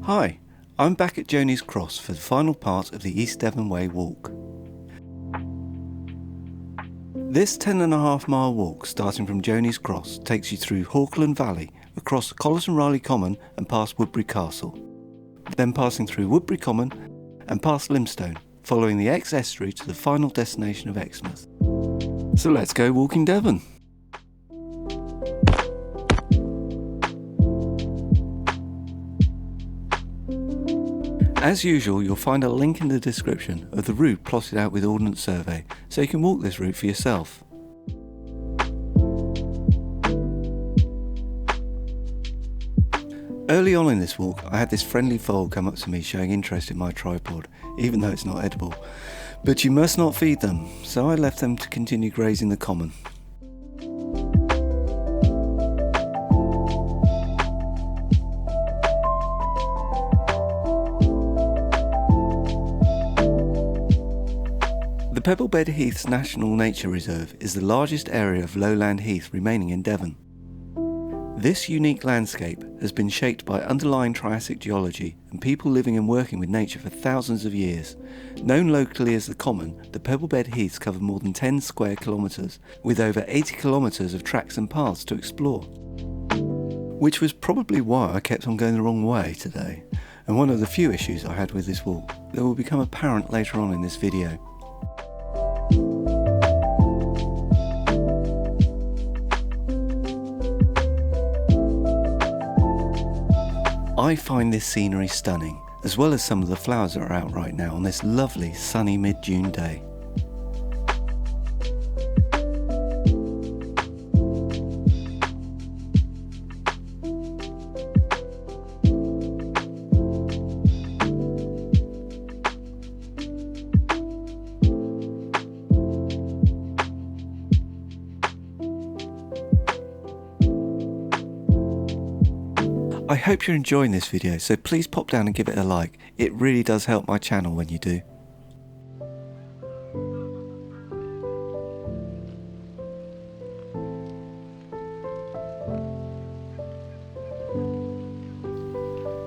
Hi, I'm back at Jonies Cross for the final part of the East Devon Way walk. This 10.5 mile walk starting from Jonies Cross takes you through Hawkland Valley, across Colleton Riley Common and past Woodbury Castle, then passing through Woodbury Common and past Limstone, following the Exe estuary to the final destination of Exmouth. So let's go walking Devon. As usual, you'll find a link in the description of the route plotted out with Ordnance Survey, so you can walk this route for yourself. Early on in this walk, I had this friendly foal come up to me showing interest in my tripod, even though it's not edible. But you must not feed them, so I left them to continue grazing the common. The Pebblebed Heaths National Nature Reserve is the largest area of lowland heath remaining in Devon. This unique landscape has been shaped by underlying Triassic geology and people living and working with nature for thousands of years. Known locally as the Common, the Pebblebed Heaths cover more than 10 square kilometres, with over 80 kilometres of tracks and paths to explore. Which was probably why I kept on going the wrong way today, and one of the few issues I had with this walk that will become apparent later on in this video. I find this scenery stunning, as well as some of the flowers that are out right now on this lovely sunny mid-June day. I hope you're enjoying this video, so please pop down and give it a like. It really does help my channel when you do.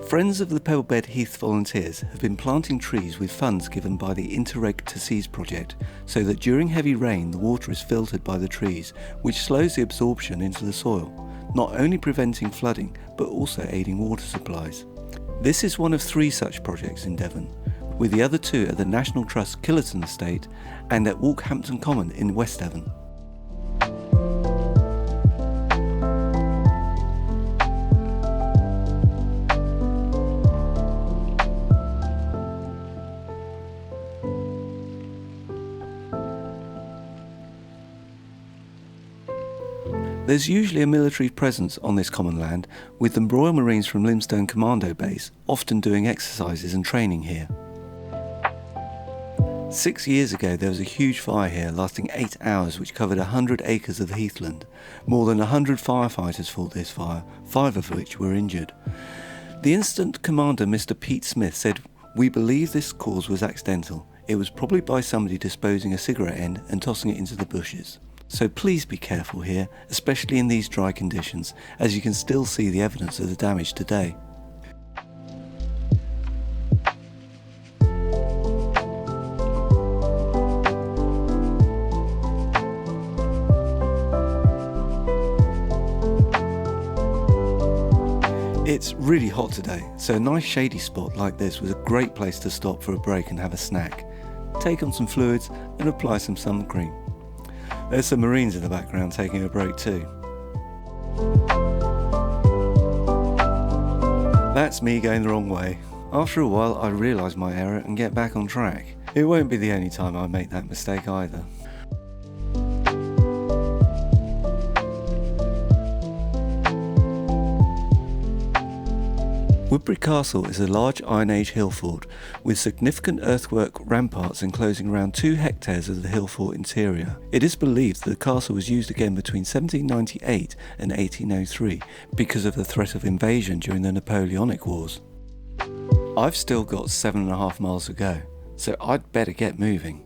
Friends of the Pebblebed Heath volunteers have been planting trees with funds given by the Interreg to Seas project, so that during heavy rain the water is filtered by the trees, which slows the absorption into the soil, not only preventing flooding but also aiding water supplies. This is one of 3 such projects in Devon, with the other 2 at the National Trust Killerton Estate and at Walkhampton Common in West Devon. There's usually a military presence on this common land, with the Royal Marines from Limstone Commando Base often doing exercises and training here. 6 years ago there was a huge fire here lasting 8 hours which covered 100 acres of the heathland. More than 100 firefighters fought this fire, 5 of which were injured. The incident commander Mr. Pete Smith said, "We believe this cause was accidental. It was probably by somebody disposing a cigarette end and tossing it into the bushes." So please be careful here, especially in these dry conditions, as you can still see the evidence of the damage today. It's really hot today, so a nice shady spot like this was a great place to stop for a break and have a snack. Take on some fluids and apply some sun cream. There's some Marines in the background taking a break too. That's me going the wrong way. After a while I realise my error and get back on track. It won't be the only time I make that mistake either. Woodbury Castle is a large Iron Age hill fort with significant earthwork ramparts enclosing around 2 hectares of the hill fort interior. It is believed that the castle was used again between 1798 and 1803 because of the threat of invasion during the Napoleonic Wars. I've still got 7.5 miles to go, so I'd better get moving.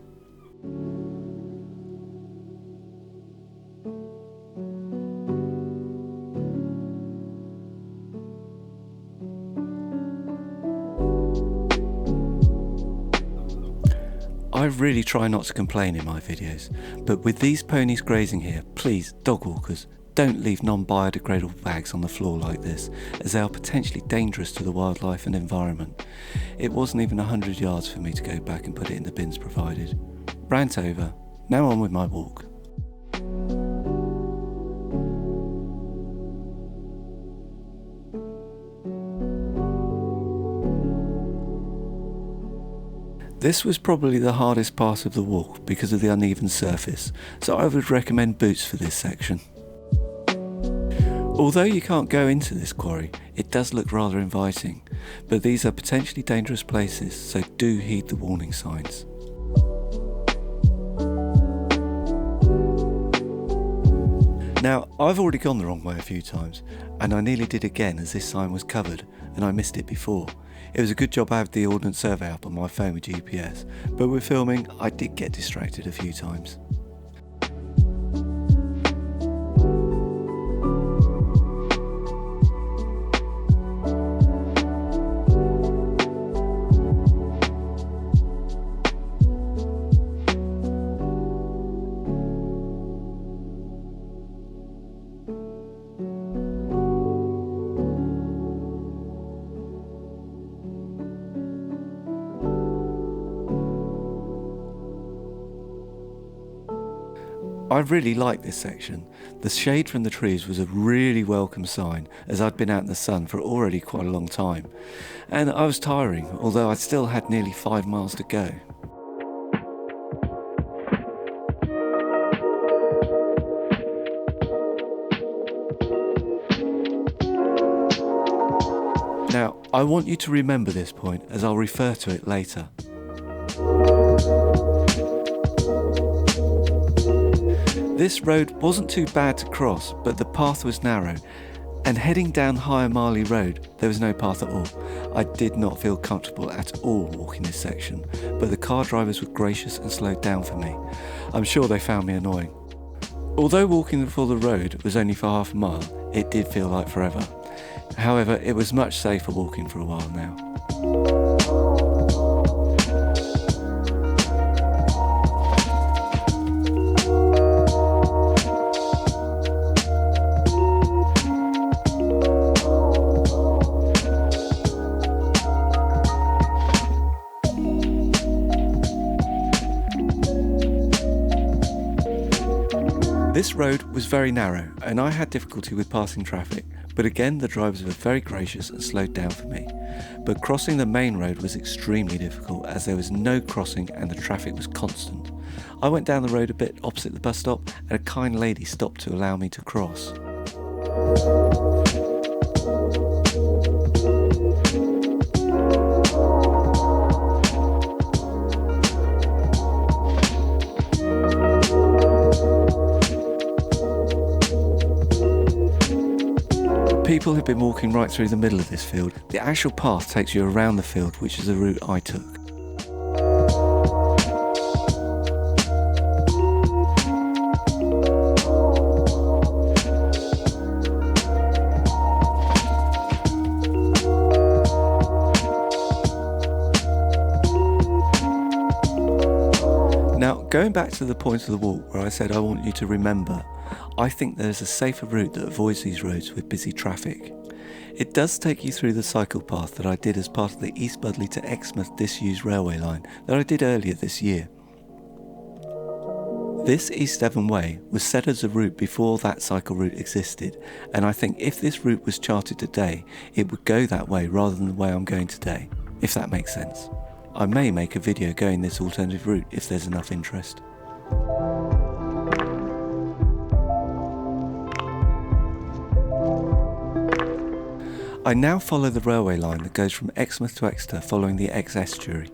I really try not to complain in my videos, but with these ponies grazing here, please, dog walkers, don't leave non-biodegradable bags on the floor like this, as they are potentially dangerous to the wildlife and environment. It wasn't even 100 yards for me to go back and put it in the bins provided. Rant over, now on with my walk. This was probably the hardest part of the walk because of the uneven surface, so I would recommend boots for this section. Although you can't go into this quarry, it does look rather inviting, but these are potentially dangerous places, so do heed the warning signs. Now, I've already gone the wrong way a few times, and I nearly did again as this sign was covered, and I missed it before. It was a good job I had the Ordnance Survey up on my phone with GPS, but with filming, I did get distracted a few times. I really liked this section. The shade from the trees was a really welcome sign, as I'd been out in the sun for already quite a long time. And I was tiring, although I still had nearly 5 miles to go. Now, I want you to remember this point, as I'll refer to it later. This road wasn't too bad to cross, but the path was narrow, and heading down Higher Marley Road, there was no path at all. I did not feel comfortable at all walking this section, but the car drivers were gracious and slowed down for me. I'm sure they found me annoying. Although walking for the road was only for half a mile, it did feel like forever. However, it was much safer walking for a while now. This road was very narrow and I had difficulty with passing traffic, but again the drivers were very gracious and slowed down for me. But crossing the main road was extremely difficult as there was no crossing and the traffic was constant. I went down the road a bit opposite the bus stop and a kind lady stopped to allow me to cross. People have been walking right through the middle of this field. The actual path takes you around the field, which is the route I took. Now, going back to the point of the walk where I said I want you to remember, I think there's a safer route that avoids these roads with busy traffic. It does take you through the cycle path that I did as part of the East Budleigh to Exmouth disused railway line that I did earlier this year. This East Devon Way was set as a route before that cycle route existed, and I think if this route was charted today, it would go that way rather than the way I'm going today, if that makes sense. I may make a video going this alternative route if there's enough interest. I now follow the railway line that goes from Exmouth to Exeter following the Exe estuary.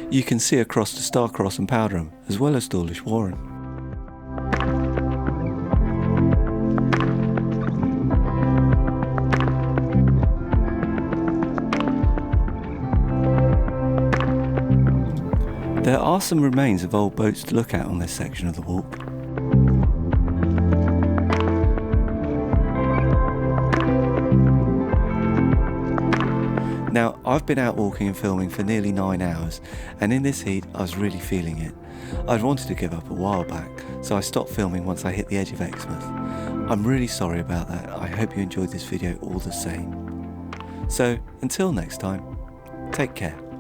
You can see across to Starcross and Powderham, as well as Dawlish Warren. There are some remains of old boats to look at on this section of the walk. Now, I've been out walking and filming for nearly 9 hours, and in this heat I was really feeling it. I'd wanted to give up a while back, so I stopped filming once I hit the edge of Exmouth. I'm really sorry about that. I hope you enjoyed this video all the same. So, until next time, take care.